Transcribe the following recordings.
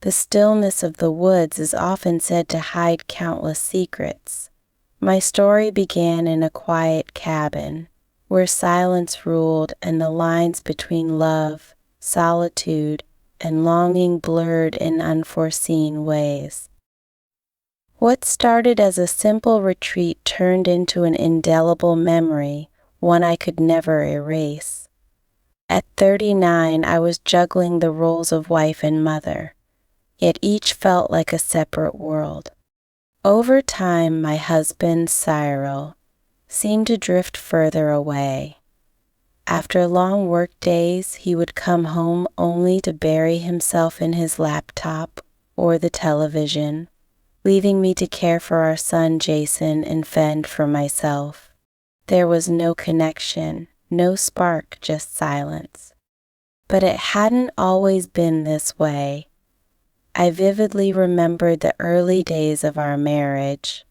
The stillness of the woods is often said to hide countless secrets. My story began in a quiet cabin, where silence ruled and the lines between love, solitude, and longing blurred in unforeseen ways. What started as a simple retreat turned into an indelible memory, one I could never erase. At 39, I was juggling the roles of wife and mother, yet each felt like a separate world. Over time, my husband, Cyril, seemed to drift further away. After long work days, he would come home only to bury himself in his laptop or the television, leaving me to care for our son Jason and fend for myself. There was no connection, no spark, just silence. But it hadn't always been this way. I vividly remembered the early days of our marriage,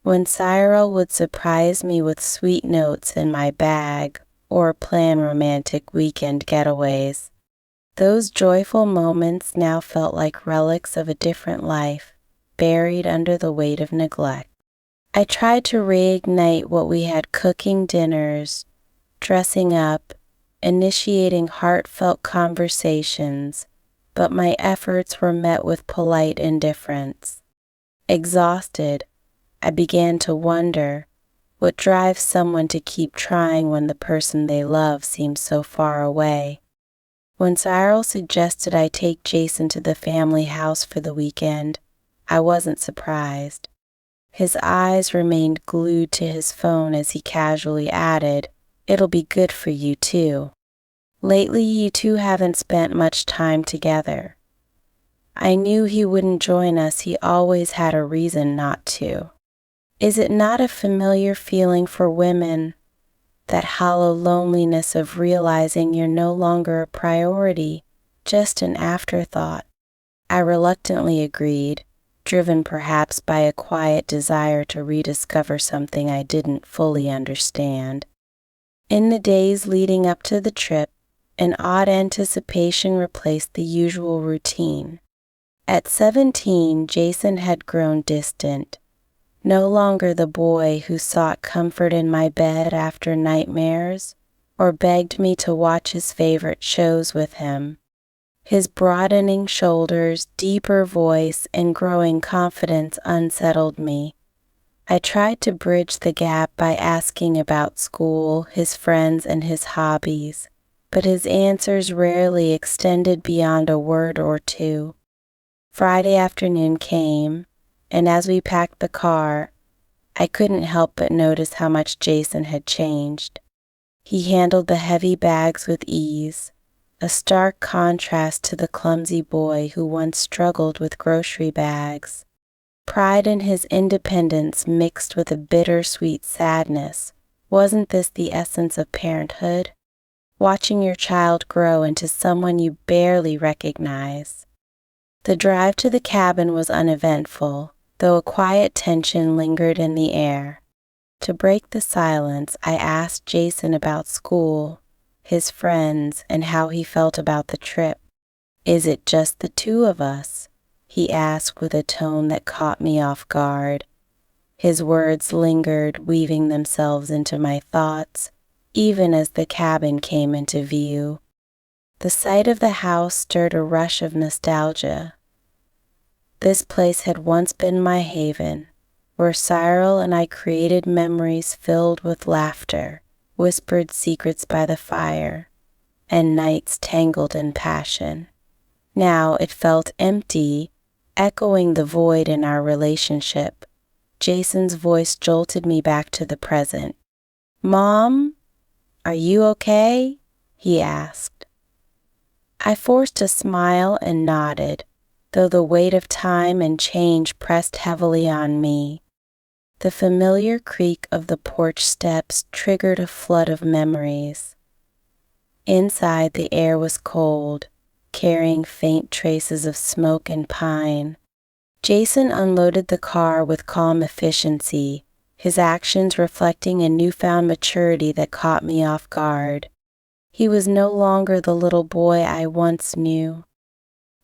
when Cyril would surprise me with sweet notes in my bag or plan romantic weekend getaways. Those joyful moments now felt like relics of a different life, buried under the weight of neglect. I tried to reignite what we had, cooking dinners, dressing up, initiating heartfelt conversations, but my efforts were met with polite indifference. Exhausted, I began to wonder what drives someone to keep trying when the person they love seems so far away. When Cyril suggested I take Jason to the family house for the weekend, I wasn't surprised. His eyes remained glued to his phone as he casually added, "It'll be good for you too. Lately, you two haven't spent much time together." I knew he wouldn't join us. He always had a reason not to. Is it not a familiar feeling for women, that hollow loneliness of realizing you're no longer a priority, just an afterthought? I reluctantly agreed, driven perhaps by a quiet desire to rediscover something I didn't fully understand. In the days leading up to the trip, an odd anticipation replaced the usual routine. At 17, Jason had grown distant, no longer the boy who sought comfort in my bed after nightmares or begged me to watch his favorite shows with him. His broadening shoulders, deeper voice, and growing confidence unsettled me. I tried to bridge the gap by asking about school, his friends, and his hobbies, but his answers rarely extended beyond a word or two. Friday afternoon came, and as we packed the car, I couldn't help but notice how much Jason had changed. He handled the heavy bags with ease, a stark contrast to the clumsy boy who once struggled with grocery bags. Pride in his independence mixed with a bittersweet sadness. Wasn't this the essence of parenthood? Watching your child grow into someone you barely recognize. The drive to the cabin was uneventful, though a quiet tension lingered in the air. To break the silence, I asked Jason about school, his friends, and how he felt about the trip. "Is it just the two of us?" he asked with a tone that caught me off guard. His words lingered, weaving themselves into my thoughts, even as the cabin came into view. The sight of the house stirred a rush of nostalgia. This place had once been my haven, where Cyril and I created memories filled with laughter, whispered secrets by the fire, and nights tangled in passion. Now it felt empty, echoing the void in our relationship. Jason's voice jolted me back to the present. "Mom, are you okay?" he asked. I forced a smile and nodded, though the weight of time and change pressed heavily on me. The familiar creak of the porch steps triggered a flood of memories. Inside, the air was cold, carrying faint traces of smoke and pine. Jason unloaded the car with calm efficiency, his actions reflecting a newfound maturity that caught me off guard. He was no longer the little boy I once knew.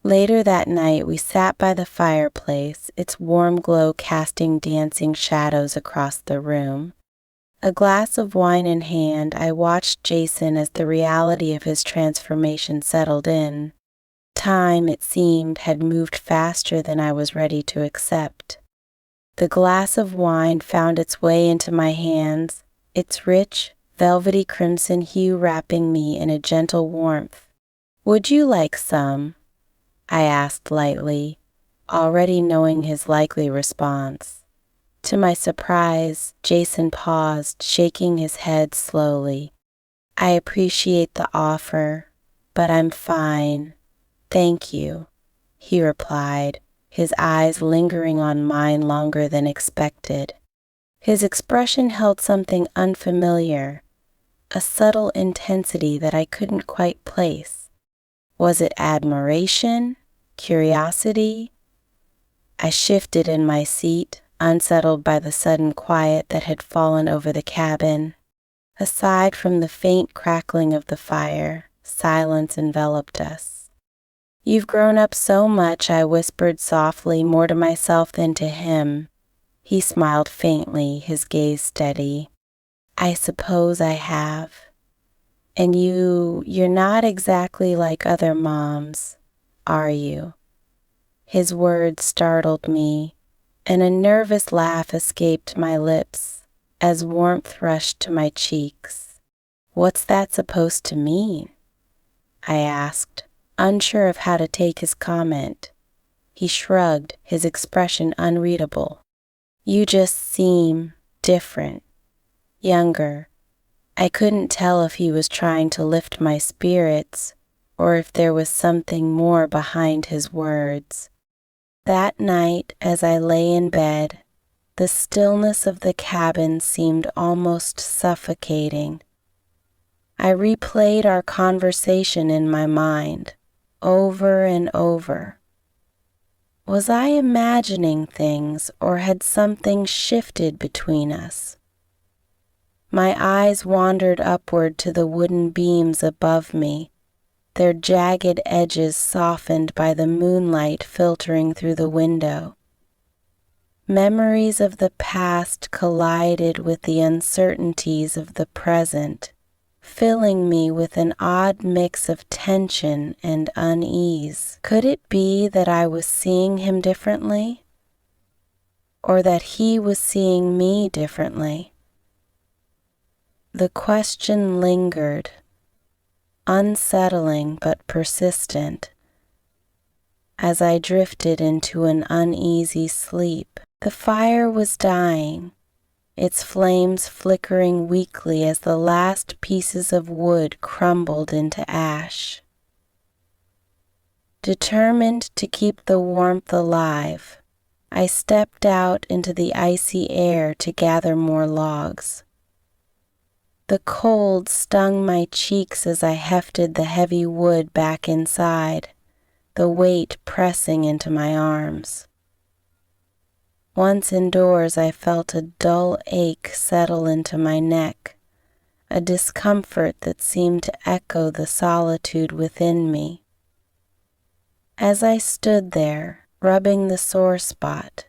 Later that night, we sat by the fireplace, its warm glow casting dancing shadows across the room. A glass of wine in hand, I watched Jason as the reality of his transformation settled in. Time, it seemed, had moved faster than I was ready to accept. The glass of wine found its way into my hands, its rich, velvety crimson hue wrapping me in a gentle warmth. "Would you like some?" I asked lightly, already knowing his likely response. To my surprise, Jason paused, shaking his head slowly. "I appreciate the offer, but I'm fine. Thank you," he replied, his eyes lingering on mine longer than expected. His expression held something unfamiliar, a subtle intensity that I couldn't quite place. Was it admiration? Curiosity? I shifted in my seat, unsettled by the sudden quiet that had fallen over the cabin. Aside from the faint crackling of the fire, silence enveloped us. "You've grown up so much," I whispered softly, more to myself than to him. He smiled faintly, his gaze steady. "I suppose I have. And you're not exactly like other moms, are you?" His words startled me, and a nervous laugh escaped my lips as warmth rushed to my cheeks. "What's that supposed to mean?" I asked, unsure of how to take his comment. He shrugged, his expression unreadable. "You just seem different, younger." I couldn't tell if he was trying to lift my spirits or if there was something more behind his words. That night, as I lay in bed, the stillness of the cabin seemed almost suffocating. I replayed our conversation in my mind, over and over. Was I imagining things, or had something shifted between us? My eyes wandered upward to the wooden beams above me, their jagged edges softened by the moonlight filtering through the window. Memories of the past collided with the uncertainties of the present, filling me with an odd mix of tension and unease. Could it be that I was seeing him differently? Or that he was seeing me differently? The question lingered, unsettling but persistent. As I drifted into an uneasy sleep, the fire was dying, its flames flickering weakly as the last pieces of wood crumbled into ash. Determined to keep the warmth alive, I stepped out into the icy air to gather more logs. The cold stung my cheeks as I hefted the heavy wood back inside, the weight pressing into my arms. Once indoors, I felt a dull ache settle into my neck, a discomfort that seemed to echo the solitude within me. As I stood there, rubbing the sore spot,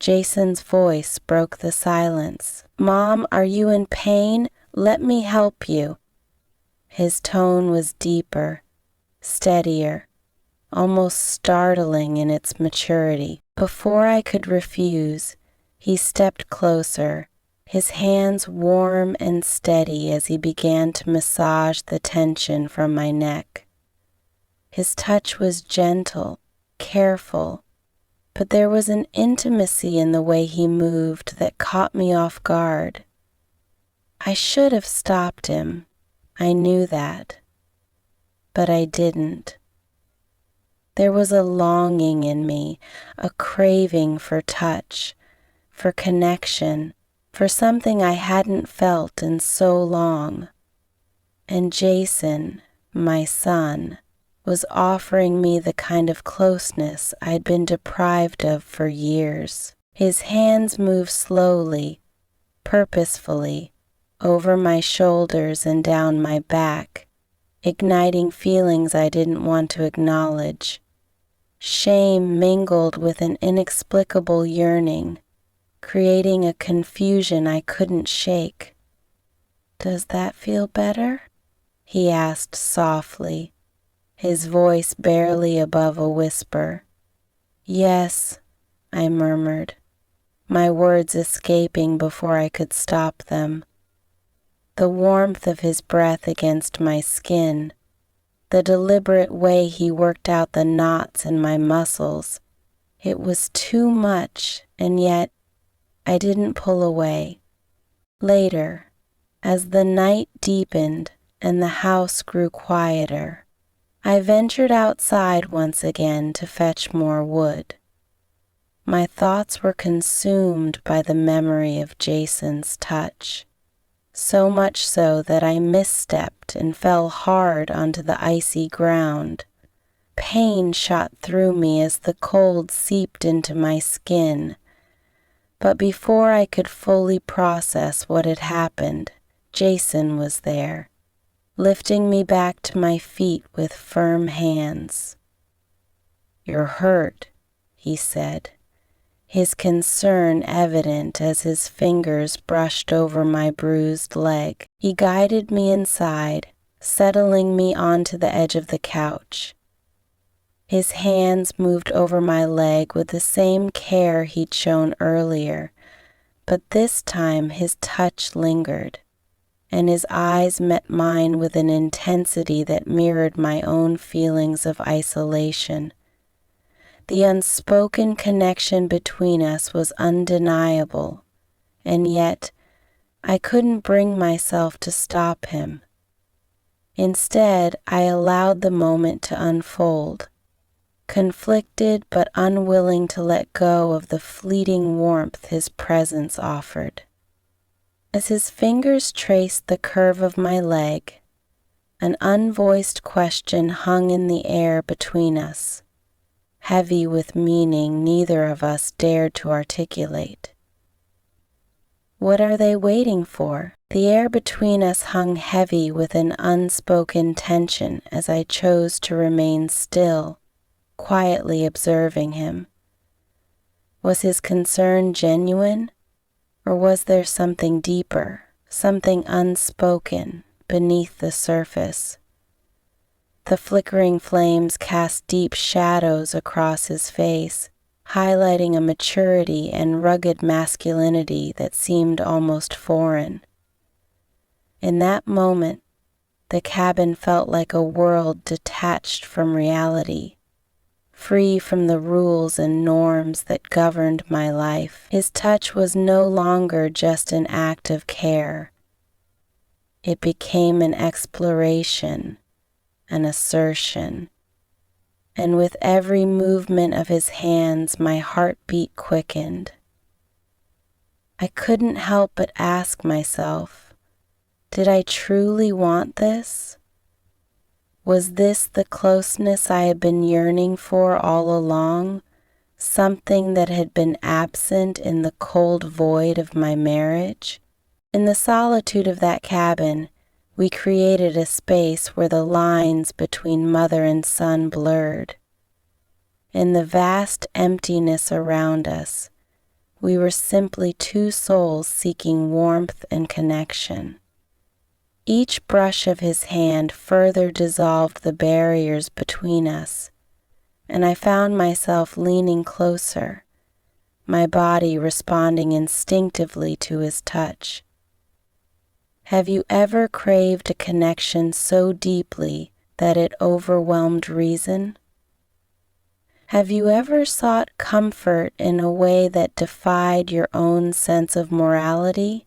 Jason's voice broke the silence. "Mom, are you in pain? Let me help you." His tone was deeper, steadier, almost startling in its maturity. Before I could refuse, he stepped closer, his hands warm and steady as he began to massage the tension from my neck. His touch was gentle, careful, but there was an intimacy in the way he moved that caught me off guard. I should have stopped him, I knew that, but I didn't. There was a longing in me, a craving for touch, for connection, for something I hadn't felt in so long. And Jason, my son, was offering me the kind of closeness I'd been deprived of for years. His hands moved slowly, purposefully, over my shoulders and down my back, igniting feelings I didn't want to acknowledge. Shame mingled with an inexplicable yearning, creating a confusion I couldn't shake. "Does that feel better?" he asked softly, his voice barely above a whisper. "Yes," I murmured, my words escaping before I could stop them. The warmth of his breath against my skin, the deliberate way he worked out the knots in my muscles, it was too much, and yet I didn't pull away. Later, as the night deepened and the house grew quieter, I ventured outside once again to fetch more wood. My thoughts were consumed by the memory of Jason's touch, so much so that I misstepped and fell hard onto the icy ground. Pain shot through me as the cold seeped into my skin, but before I could fully process what had happened, Jason was there, lifting me back to my feet with firm hands. "You're hurt," he said, his concern evident as his fingers brushed over my bruised leg. He guided me inside, settling me onto the edge of the couch. His hands moved over my leg with the same care he'd shown earlier, but this time his touch lingered, and his eyes met mine with an intensity that mirrored my own feelings of isolation. The unspoken connection between us was undeniable, and yet I couldn't bring myself to stop him. Instead, I allowed the moment to unfold, conflicted but unwilling to let go of the fleeting warmth his presence offered. As his fingers traced the curve of my leg, an unvoiced question hung in the air between us, heavy with meaning neither of us dared to articulate. What are they waiting for? The air between us hung heavy with an unspoken tension as I chose to remain still, quietly observing him. Was his concern genuine, or was there something deeper, something unspoken beneath the surface? The flickering flames cast deep shadows across his face, highlighting a maturity and rugged masculinity that seemed almost foreign. In that moment, the cabin felt like a world detached from reality, free from the rules and norms that governed my life. His touch was no longer just an act of care. It became an exploration, an assertion, and with every movement of his hands my heartbeat quickened. I couldn't help but ask myself, did I truly want this? Was this the closeness I had been yearning for all along, something that had been absent in the cold void of my marriage? In the solitude of that cabin, we created a space where the lines between mother and son blurred. In the vast emptiness around us, we were simply two souls seeking warmth and connection. Each brush of his hand further dissolved the barriers between us, and I found myself leaning closer, my body responding instinctively to his touch. Have you ever craved a connection so deeply that it overwhelmed reason? Have you ever sought comfort in a way that defied your own sense of morality?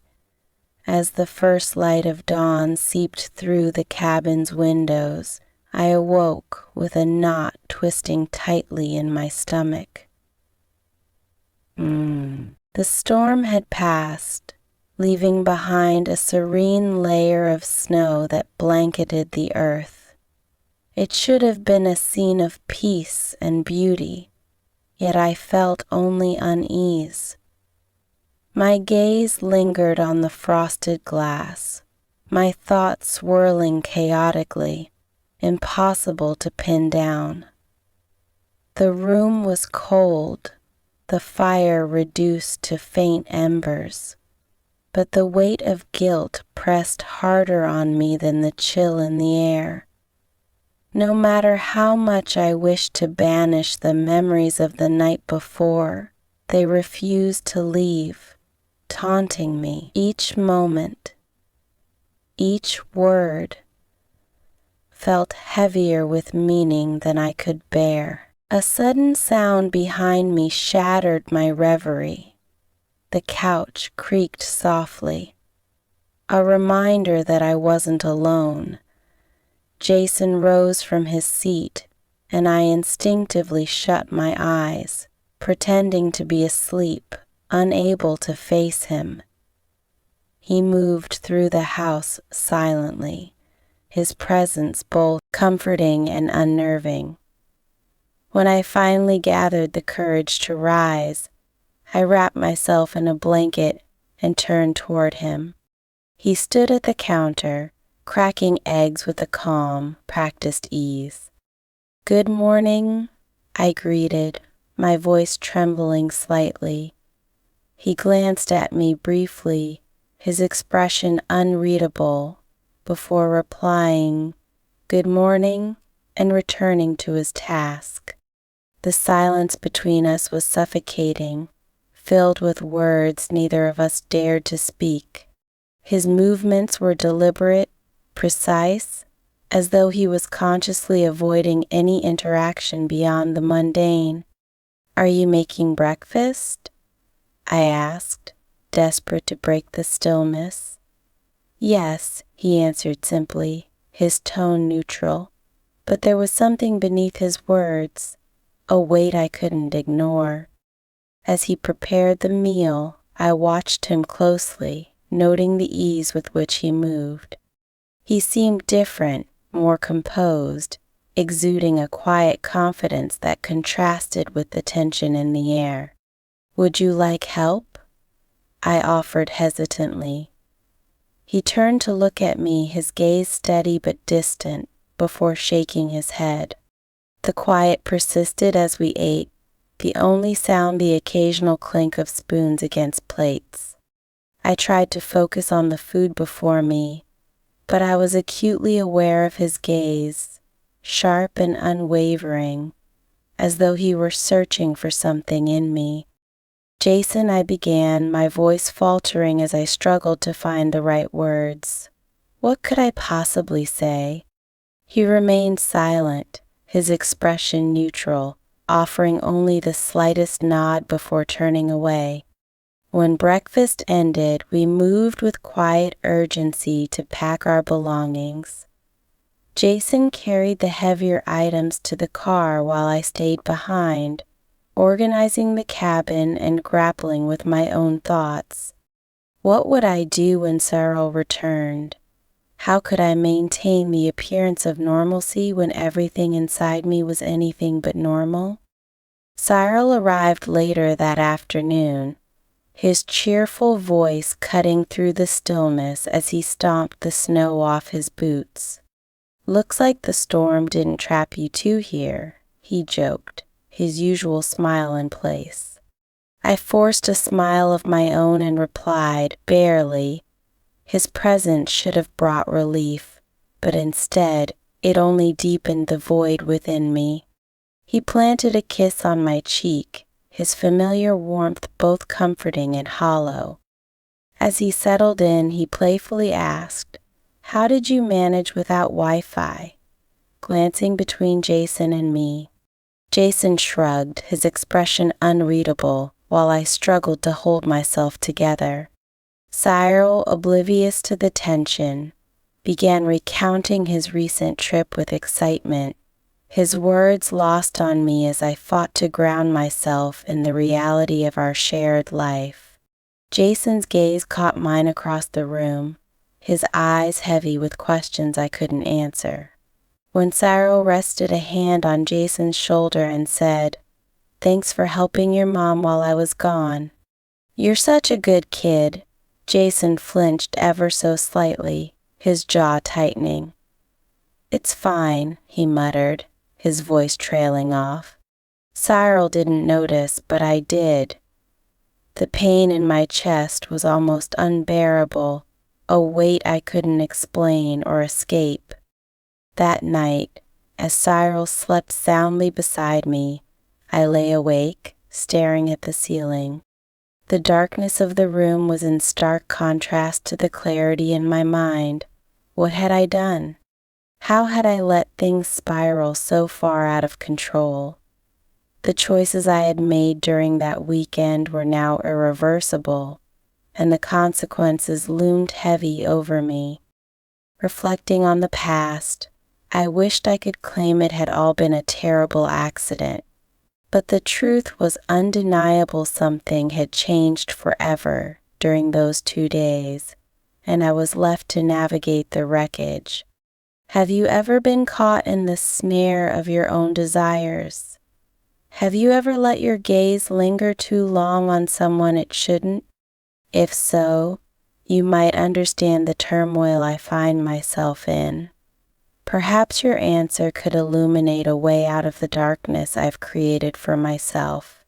As the first light of dawn seeped through the cabin's windows, I awoke with a knot twisting tightly in my stomach. The storm had passed, leaving behind a serene layer of snow that blanketed the earth. It should have been a scene of peace and beauty, yet I felt only unease. My gaze lingered on the frosted glass, my thoughts swirling chaotically, impossible to pin down. The room was cold, the fire reduced to faint embers, but the weight of guilt pressed harder on me than the chill in the air. No matter how much I wished to banish the memories of the night before, they refused to leave, taunting me. Each moment, each word felt heavier with meaning than I could bear. A sudden sound behind me shattered my reverie. The couch creaked softly, a reminder that I wasn't alone. Jason rose from his seat, and I instinctively shut my eyes, pretending to be asleep, unable to face him. He moved through the house silently, his presence both comforting and unnerving. When I finally gathered the courage to rise, I wrapped myself in a blanket and turned toward him. He stood at the counter, cracking eggs with a calm, practiced ease. "Good morning," I greeted, my voice trembling slightly. He glanced at me briefly, his expression unreadable, before replying, "Good morning," and returning to his task. The silence between us was suffocating, filled with words neither of us dared to speak. His movements were deliberate, precise, as though he was consciously avoiding any interaction beyond the mundane. "Are you making breakfast?" I asked, desperate to break the stillness. "Yes," he answered simply, his tone neutral, but there was something beneath his words, a weight I couldn't ignore. As he prepared the meal, I watched him closely, noting the ease with which he moved. He seemed different, more composed, exuding a quiet confidence that contrasted with the tension in the air. "Would you like help?" I offered hesitantly. He turned to look at me, his gaze steady but distant, before shaking his head. The quiet persisted as we ate, the only sound the occasional clink of spoons against plates. I tried to focus on the food before me, but I was acutely aware of his gaze, sharp and unwavering, as though he were searching for something in me. "Jason," I began, my voice faltering as I struggled to find the right words. What could I possibly say? He remained silent, his expression neutral, offering only the slightest nod before turning away. When breakfast ended, we moved with quiet urgency to pack our belongings. Jason carried the heavier items to the car while I stayed behind, organizing the cabin and grappling with my own thoughts. What would I do when Cyril returned? How could I maintain the appearance of normalcy when everything inside me was anything but normal? Cyril arrived later that afternoon, his cheerful voice cutting through the stillness as he stomped the snow off his boots. "Looks like the storm didn't trap you too here," he joked, his usual smile in place. I forced a smile of my own and replied, barely. His presence should have brought relief, but instead, it only deepened the void within me. He planted a kiss on my cheek, his familiar warmth both comforting and hollow. As he settled in, he playfully asked, "How did you manage without Wi-Fi?" glancing between Jason and me. Jason shrugged, his expression unreadable, while I struggled to hold myself together. Cyril, oblivious to the tension, began recounting his recent trip with excitement, his words lost on me as I fought to ground myself in the reality of our shared life. Jason's gaze caught mine across the room, his eyes heavy with questions I couldn't answer. When Cyril rested a hand on Jason's shoulder and said, "Thanks for helping your mom while I was gone." "You're such a good kid." Jason flinched ever so slightly, his jaw tightening. "It's fine," he muttered, his voice trailing off. Cyril didn't notice, but I did. The pain in my chest was almost unbearable, a weight I couldn't explain or escape. That night, as Cyril slept soundly beside me, I lay awake, staring at the ceiling. The darkness of the room was in stark contrast to the clarity in my mind. What had I done? How had I let things spiral so far out of control? The choices I had made during that weekend were now irreversible, and the consequences loomed heavy over me. Reflecting on the past, I wished I could claim it had all been a terrible accident. But the truth was undeniable. Something had changed forever during those 2 days, and I was left to navigate the wreckage. Have you ever been caught in the snare of your own desires? Have you ever let your gaze linger too long on someone it shouldn't? If so, you might understand the turmoil I find myself in. Perhaps your answer could illuminate a way out of the darkness I've created for myself.